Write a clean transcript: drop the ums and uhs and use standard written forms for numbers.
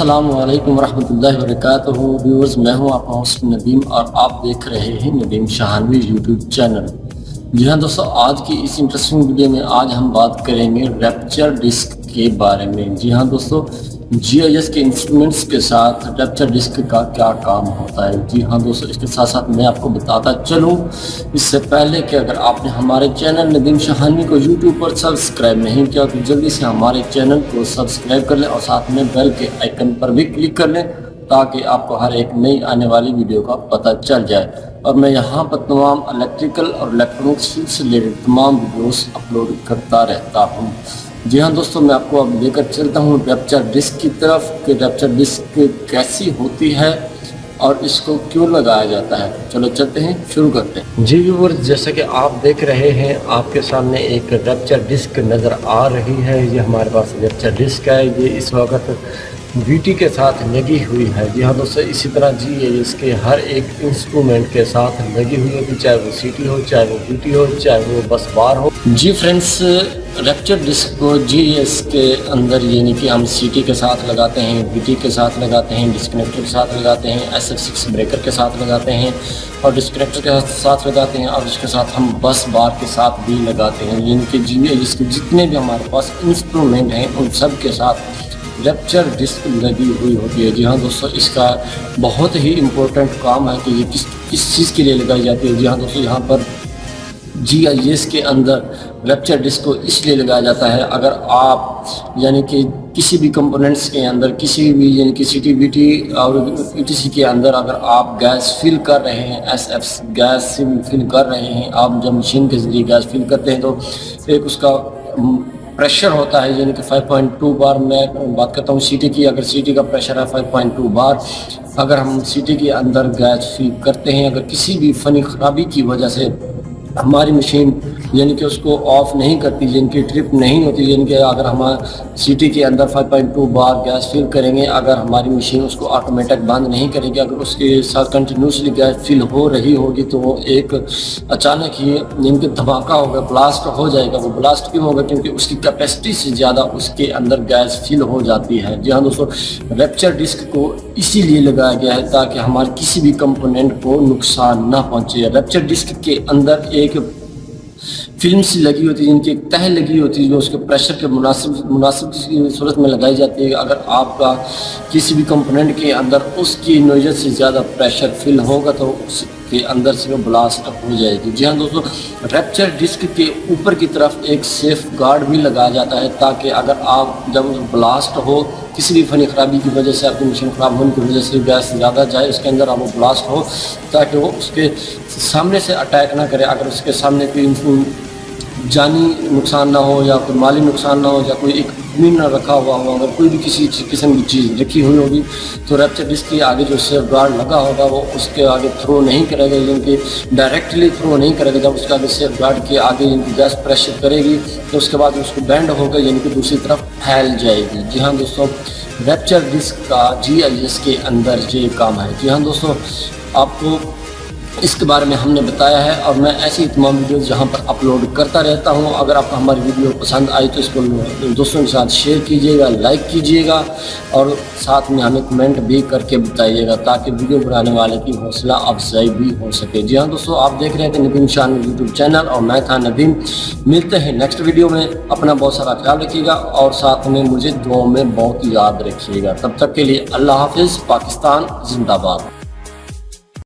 السلام علیکم ورحمۃ اللہ وبرکاتہ ویورز، میں ہوں آپ کا ہوسٹ ندیم اور آپ دیکھ رہے ہیں ندیم شاہانوی یوٹیوب چینل۔ جی ہاں دوستو، آج کی اس انٹرسٹنگ ویڈیو میں آج ہم بات کریں گے ریپچر ڈسک کے بارے میں۔ جی ہاں دوستو، جی آئی ایس کے انسٹرومنٹس کے ساتھ ریپچر ڈسک کا کیا کام ہوتا ہے۔ جی ہاں دوستو، اس کے ساتھ ساتھ میں آپ کو بتاتا چلوں اس سے پہلے کہ اگر آپ نے ہمارے چینل ندیم شاہانوی کو یوٹیوب پر سبسکرائب نہیں کیا تو جلدی سے ہمارے چینل کو سبسکرائب کر لیں اور ساتھ میں بیل کے آئیکن پر بھی کلک کر لیں تاکہ آپ کو ہر ایک نئی آنے والی ویڈیو کا پتہ چل جائے۔ اور میں یہاں پر تمام الیکٹریکل اور الیکٹرانکس سے ریلیٹڈ تمام ویڈیوز اپلوڈ کرتا رہتا ہوں۔ جی ہاں دوستو، میں آپ کو اب لے کر چلتا ہوں ریپچر ڈسک کی طرف کہ ریپچر ڈسک کیسی ہوتی ہے اور اس کو کیوں لگایا جاتا ہے۔ چلو چلتے ہیں، شروع کرتے ہیں۔ جی ویورز، جیسا کہ آپ دیکھ رہے ہیں آپ کے سامنے ایک ریپچر ڈسک نظر آ رہی ہے۔ یہ ہمارے پاس ریپچر ڈسک ہے، یہ اس وقت وی ٹی کے ساتھ لگی ہوئی ہے۔ جی ہاں دوستو، اسی طرح جی اس کے ہر ایک انسٹرومنٹ کے ساتھ لگی ہوئی ہوتی، چاہے وہ سی ٹی ہو، چاہے وہ وی ٹی ہو، چاہے وہ بس بار ہو۔ جی فرینڈس، ریپچر ڈسک کو جی ایس کے اندر یعنی کہ ہم سی ٹی کے ساتھ لگاتے ہیں، وی ٹی کے ساتھ لگاتے ہیں، ڈسکنیکٹر کے ساتھ لگاتے ہیں، ایس ایف 6 بریکر کے ساتھ لگاتے ہیں اور ڈسکنیکٹر کے ساتھ لگاتے ہیں، اور اس کے ساتھ ہم بس بار کے ساتھ بھی لگاتے ہیں۔ یعنی کہ جی ایس کے جتنے بھی ہمارے پاس انسٹرومنٹ ہیں ان سب کے ساتھ ریپچر ڈسک لگی ہوئی ہوتی ہے۔ جی ہاں دوستو، اس کا بہت ہی امپورٹنٹ کام ہے کہ یہ کس چیز کے لیے لگائی جاتی ہے۔ جی ہاں دوستو، یہاں پر جی آئی ایس کے اندر ریپچر ڈسک کو اس لیے لگایا جاتا ہے اگر آپ یعنی کہ کسی بھی کمپوننٹس کے اندر کسی بھی یعنی کہ سی ٹی وی ٹی اور ای ٹی سی کے اندر اگر آپ گیس فل کر رہے ہیں، ایس ایف گیس فل کر رہے ہیں، آپ جب مشین کے ذریعے گیس فل کرتے ہیں تو ایک اس کا پریشر ہوتا ہے یعنی کہ 5.2 بار۔ میں بات کرتا ہوں سی ٹی کی، اگر سی ٹی کا پریشر ہے 5.2 بار، اگر ہم سی ٹی کے اندر گیس فل کرتے ہیں، اگر کسی بھی فنی خرابی کی وجہ سے ہماری مشین یعنی کہ اس کو آف نہیں کرتی، یعنی کہ ٹرپ نہیں ہوتی، یعنی کہ اگر ہم سی ٹی کے اندر 5.2 بار گیس فل کریں گے، اگر ہماری مشین اس کو آٹومیٹک بند نہیں کرے گی، اگر اس کے ساتھ کنٹینیوسلی گیس فل ہو رہی ہوگی تو وہ ایک اچانک ہی یعنی کہ دھماکہ ہوگا، بلاسٹ ہو جائے گا۔ وہ بلاسٹ کیوں ہوگا؟ کیونکہ اس کی کیپیسٹی سے زیادہ اس کے اندر گیس فل ہو جاتی ہے۔ جی ہاں دوستو، ریپچر ڈسک کو اسی لیے لگایا گیا ہے تاکہ ہمارے کسی بھی کمپوننٹ کو نقصان نہ پہنچے۔ ریپچر ڈسک کے اندر ایک فلم سی لگی ہوتی ہے جن کی ایک تہ لگی ہوتی ہے جو اس کے پریشر کے مناسب کی صورت میں لگائی جاتی ہے۔ اگر آپ کا کسی بھی کمپوننٹ کے اندر اس کی نوعیت سے زیادہ پریشر فل ہوگا تو اس کے اندر سے وہ بلاسٹ ہو جائے گی۔ جی ہاں دوستو، ریپچر ڈسک کے اوپر کی طرف ایک سیف گارڈ بھی لگایا جاتا ہے تاکہ اگر آپ جب بلاسٹ ہو کسی بھی فنی خرابی کی وجہ سے، آپ کی مشین خراب ہونے کی وجہ سے گیس زیادہ جائے اس کے اندر، اب وہ بلاسٹ ہو تاکہ وہ اس کے سامنے سے اٹیک نہ کرے۔ اگر اس کے سامنے کوئی جانی نقصان نہ ہو یا کوئی مالی نقصان نہ ہو یا کوئی ایک مین نہ رکھا ہوا ہو، اگر کوئی بھی کسی قسم کی چیز رکھی ہوئی ہوگی تو ریپچر ڈسک کے آگے جو سیف گارڈ لگا ہوگا وہ اس کے آگے تھرو نہیں کرے گا، یعنی کہ ڈائریکٹلی تھرو نہیں کرے گا۔ جب اس کے آگے سیف گارڈ کے آگے یعنی کہ گیس پریشر کرے گی تو اس کے بعد اس کو بینڈ ہوگا یعنی کہ دوسری طرف پھیل جائے گی۔ جی ہاں دوستو، ریپچر ڈسک کا جی آئی ایس کے اندر یہ کام ہے۔ جی ہاں دوستو، آپ کو اس کے بارے میں ہم نے بتایا ہے اور میں ایسی تمام ویڈیوز یہاں پر اپلوڈ کرتا رہتا ہوں۔ اگر آپ کو ہماری ویڈیو پسند آئی تو اس کو دوستوں کے ساتھ شیئر کیجیے گا، لائک کیجیے گا اور ساتھ میں ہمیں کمنٹ بھی کر کے بتائیے گا تاکہ ویڈیو بنانے والے کی حوصلہ افزائی بھی ہو سکے۔ جی ہاں دوستو، آپ دیکھ رہے تھے ندیم شاہانوی یوٹیوب چینل اور میں تھا ندیم۔ ملتے ہیں نیکسٹ ویڈیو میں، اپنا بہت سارا خیال رکھیے گا اور ساتھ میں مجھے دعاؤں میں بہت یاد رکھیے گا۔ تب تک کے لیے اللہ حافظ، پاکستان زندہ باد۔